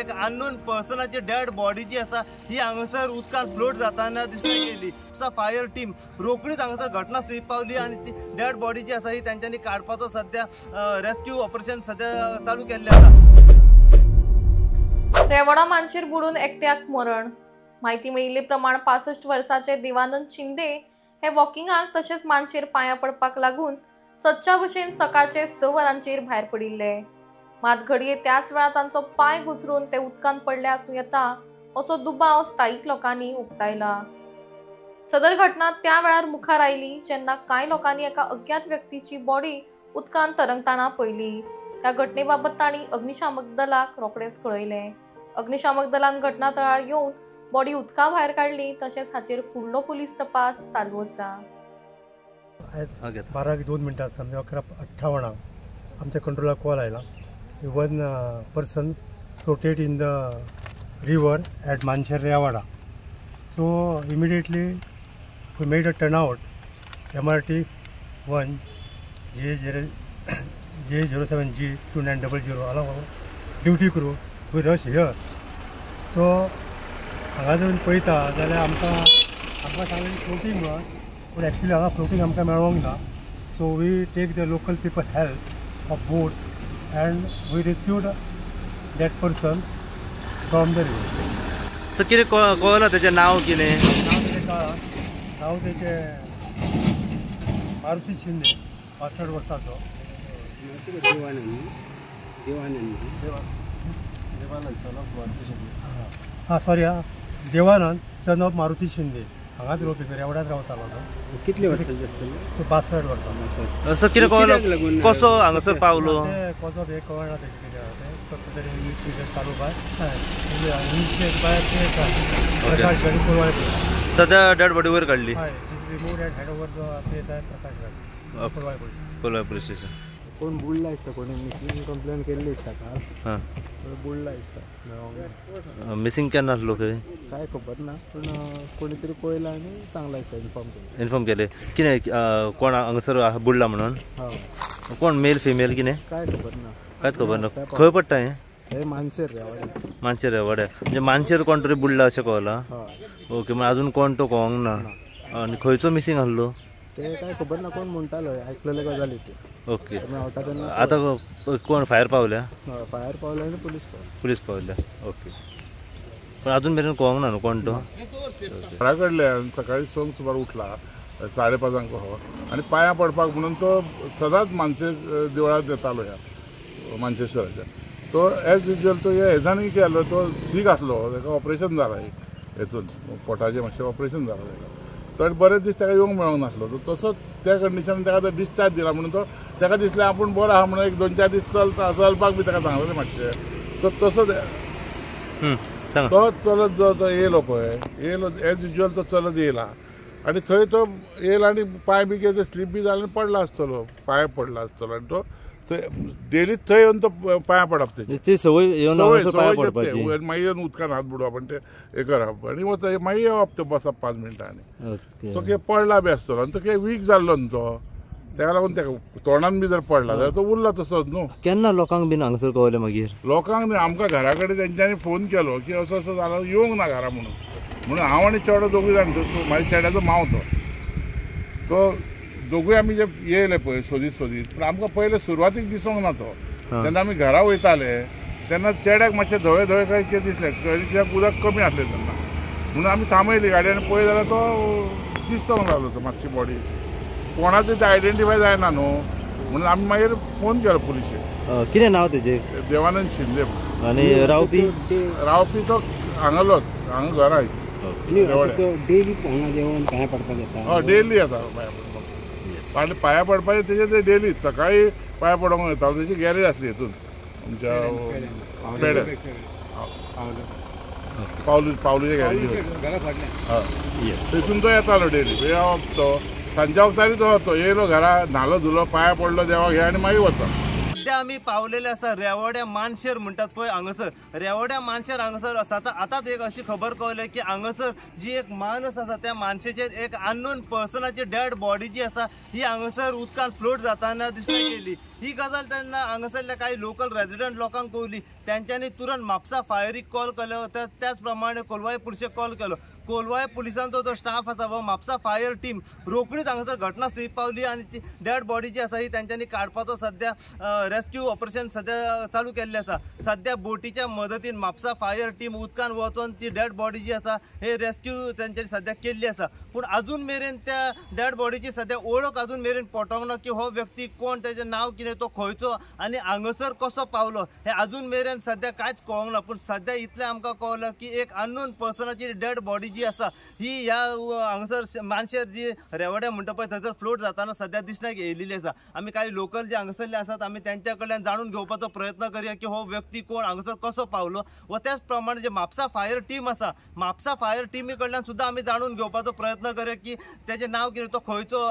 एक unknown पर्सनाची dead body जी आसा ही हांगासर उदकान फ्लोट जाताना दिसता गेली। फायर टीम रोखडीच हांगासर घटनास्थळी पावली आणि ती डेड बॉडी जी आसा ही त्यांच्यानी काडपाचो सध्या रेस्क्यू ऑपरेशन सध्या चालू केल्लें आसा। रेवणा मानशेर बुडून एकट्याक मरण। माहिती मेळिल्ले प्रमाण 65 वर्साचे देवानंद शिंदे हे वॉकिंगाक तशेंच मानशेर पांया पडपाक लागून सदच्या भशेन सकाळचे 6 वरांचेर भायर पडिल्ले। मात घडये त्याच वेळार तांचो पाय घुसरून ते उदकांत पडले आसूं येता असो दुबाव स्थायीक लोकांनी उक्तायला। सदर घटना त्या वेळार मुखार आयली जेन्ना कांय लोकांनी एका अज्ञात व्यक्तीची बॉडी उदकांत तरंगताना पळयली। त्या घटनेबाबत तांणी अग्निशामक दलाक रोखडेच कळयले। अग्निशामक दलान घटनास्थळार येवन बॉडी उदका भायर काढली तशेंच हाचेर फुडलो पुलीस तपास चालू आसा। 12:02 आसतना 11:58 आमच्या कंट्रोलाक कॉल आयला। One person floated in the river at मानशेर रेवाड़ा। So immediately we made a turnout MRT 1 J07G 2900 along duty crew we rush here. So हांगा जर पळयता जाल्यार आमकां सांगलें फ्लोटींग म्हणून, पूण एक्चुअली हांगा फ्लोटींग आमकां मेळोंक ना। So we take the local people help of boats and we rescued that person from the river. So कितें कळलं त्याचें नाव कितें? नाव त्याचे मारुती शिंदे 65 वर्साचो। देवानंद सन ऑफ मारुती शिंदे हांगाच रोवपी रेवड्यात रावतालो तो। कितले वर्सांचे आसतले? 62 वर्सां। असं कितें कळलं कसो हांगासर पावलो? कसो हे कळना तेजे कितें फक्त तरी इन्वेस्टिगेशन चालू सध्या डेड बॉडी वयर काडली। Removed eight head over the place आहे प्रकाश कोलवा पुलिस स्टेशन। कोण बुडला दिसता, कोणी मिसिंग कंप्लेन केल्ली दिसता काल। बुडला दिसता। मिसिंग केन्ना आसलो काय खबर ना, पूण कोणी तरी पळयला आनी सांगला दिसता इन्फॉर्म केले। कितें कोण हांगासर बुडला म्हणून? कोण मेल फिमेल कितें काय खबर ना। कांयच खबर ना। खंय पडटा हें? मानशेर रेवाड्या। मानशेर रेवाड्या म्हणजे मानशेर कोण तरी बुडला अशें कळलां? ओके, म्हणजे अजून कोण तो कळोंक ना। आनी खंयचो मिसिंग आसलो ते काय खबर ना, कोण म्हणटालो आयकलेले गजाली ते। ओके, आतां कोण फायर पावल्या? फायर पावल्या आनी पुलीस पावल्या। ओके, पण अजून मेरेन कळोंक ना न्हू कोण तो? घरा कडल्यान सकाळी 6 सुमार उठला 5:30 कसो आनी पांया पडपाक म्हणून तो सदांच मानशेर देवळांत येतालो ह्या मानशेश्वराच्या। तो एज युजल तो हेजांनी केलो, तो सीक आसलो, ताका ऑपरेशन जालां हेतून पोटाचें मातशें ऑपरेशन जालां ताका। तर बरेच दीस ताका येवंक मेळोंक नासलो। तो तसोच त्या कंडिशनान ताका डिस्चार्ज दिला म्हणून तो ताका दिसलें आपूण बरो आहा म्हणून 1-2-4 दीस चलपाक बी ताका सांगलें मातशें। तो तसोच तो चलत जो येयलो पळय, येयलो एज युजल तो चलत येयला आनी थंय तो येयला आनी पांय बी कितें स्लीप बी जालें पडला आसतलो, पांय पडला आसतलो आनी तो डेली थंय येवन तो पांया पडप तेची सवय मागीर येवन उदकान हात बुडोवप आनी ते हे करप आनी वचप मागीर येवप ते बसप 5 मिनटांनी। तो कितें पडला बी आसतलो आनी तो कितें वीक जाल्लो न्हू तो, ताका लागून ताका तोंडान बी जर पडला जाल्यार तो उरला तसोच न्हू। केन्ना लोकांक बीन हांगासर कळलें मागीर? लोकांक न्ही, आमकां घरा कडेन तेंच्यांनी फोन केलो की असो असो जालो, येवंक ना घरा म्हणून हांव आनी चेडो दोगूय जाण म्हाज्या चेड्याचो मांव तो दोगूय आमी जे येयले पळय सोदीत पूण आमकां पयले सुरवातीक दिसूंक ना तो। जेन्ना आमी घरा वयताले तेन्ना चेड्याक मातशें धवे काय कितें दिसलें, कित्याक उदक कमी आसलें तेन्ना म्हणून आमी थांबयली गाडी आनी पळय जाल्यार तो दिसोंक लागलो तो मातशी बॉडी। कोणाचो ते आयडेंटिफाय जायना न्हू म्हणून आमी मागीर फोन केलो पुलिशेक। कितें नांव तेजें? देवानंद शिंदे। आनी रावपी तो हांगालोच, हांगा घरा डेली हांगा येवन पांया पडपाक येता? डेली येता पांया पडपाक आनी पांया पडपाचें तेजें ते डेली सकाळी पांया पडोंक येतालो। तेजी गॅरेज आसली हितून आमच्या पेड्यार पावलूच्या गॅरेज थंयसून तो येतालो डेली। तो सांच्या वक्तारी तो येयलो घरा, न्हालो धुलो, पांया पडलो देवाक हे आनी मागीर वचप। सध्या आमी पावलेले आसा रेवड्या मानशेर म्हणटात पळय हांगासर। रेवड्या मानशेर हांगासर आतांच एक अशी खबर कळली की हांगासर जी एक माणूस आसा त्या मानशेचेर एक अननोन पर्सनाची डेड बॉडी जी आसा ही हांगासर उदकान फ्लोट जाताना दिसता गेली। ही गजाल तेन्ना हांगासरल्या काही लोकल रेजिडेंट लोकांक कळली। त्यांच्यानी तुरंत म्हापसा फायरीक कॉल केलो. त्याच प्रमाणे कोलवाळे पुलिशेक कॉल केलो. कोलवाळे पुलिसांचो जो स्टाफ आसा व म्हापसा फायर टीम रोखडीच हांगासर घटनास्थळी पावली आणि ती डेड बॉडी जी आसा ही त्यांच्यानी काडपाचो सध्या रेस्क्यू ऑपरेशन सध्या चालू केल्लें आसा. सध्या बोटीच्या मदतीन म्हापसा फायर टीम उदकान वचून ती डेड बॉडी जी आसा हे रेस्क्यू त्यांच्यानी सध्या केल्ली आसा. पूण अजून मेरेन त्या डेड बॉडीची सध्या ओळख अजून मेरेन पटोंक ना की हो व्यक्ती कोण, त्याचें नांव कितें, तो खंयचो आनी हांगासर कसो पावलो हे अजून मेरेन सध्या कांयच कळोंक ना. पूण सध्या इतलें आमकां कळ्ळां की एक अननोन पर्सनाची डेड बॉडी जी आसा ही ह्या हांगासर मानशेर जी रेवड्या म्हणटा पळय थंयसर फ्लोट जाताना सध्या दिसण्याक येयलेली आसा. आमी काही लोकल जे हांगासरले आसात आमी त्यांच्या कडल्यान जाणून घेवपाचो प्रयत्न करूया की हो व्यक्ती कोण, हांगासर कसो पावलो. व त्याच प्रमाणे जे म्हापसा फायर टीम आसा, म्हापसा फायर टीमी कडल्यान सुद्दां आमी जाणून घेवपाचो प्रयत्न करूया की त्याचें नांव कितें, तो खंयचो,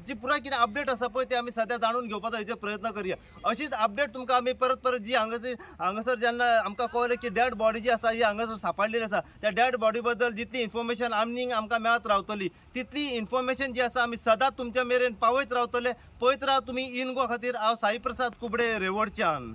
जी पुराय कितें अपडेट आसा पळय ते आमी सध्या जाणून घेवपाचो हेचो प्रयत्न करूया. अशीच अपडेट तुमकां आमी परत जी हांगासर जेन्ना आमकां कळ्ळें की डेड बॉडी जी आसा ही हांगासर सांपडलेली आसा, त्या डेड बॉडी बद्दल जितली इन्फॉर्मेशन आमकां मेळत रावतली तितली इन्फॉर्मेशन जी आसा आमी सदांच तुमच्या मेरेन पावयत रावतले. पळयत राव तुमी इन गो खातीर. हांव साई प्रसाद कुबडे रेवडच्यान.